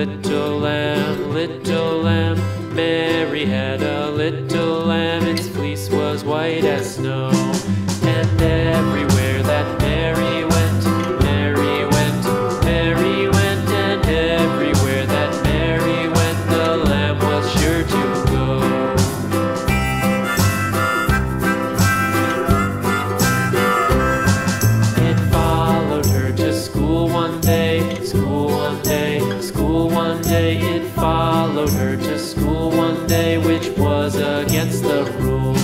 little lamb. Mary had a little lamb, its fleece was white as snow. And everywhere that Mary went, Mary went, Mary went, and everywhere that Mary went, the lamb was sure to go. It followed her to school one day, school one day, school one day. It followed her to school one day, which was against the rules.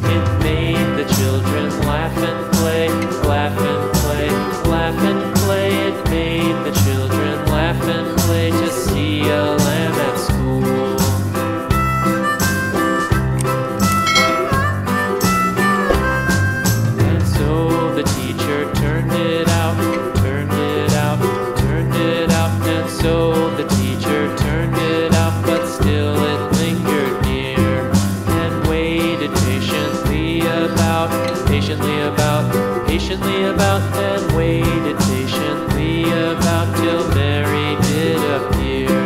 It made the children laugh and play, laugh and play, laugh and play. It made the children laugh and play to see a lamb at school. And so the teacher turned it out, turned it out, turned it out. And so the teacher turned it out, but still it lingered near and waited patiently about, patiently about, and waited patiently about till Mary did appear.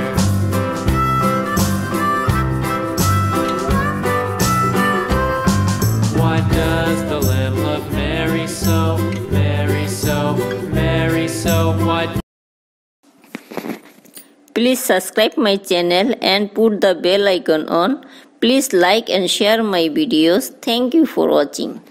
Why does the lamb love Mary so, Mary so, Mary so? Why? Please subscribe my channel and put the bell icon on. Please like and share my videos. Thank you for watching.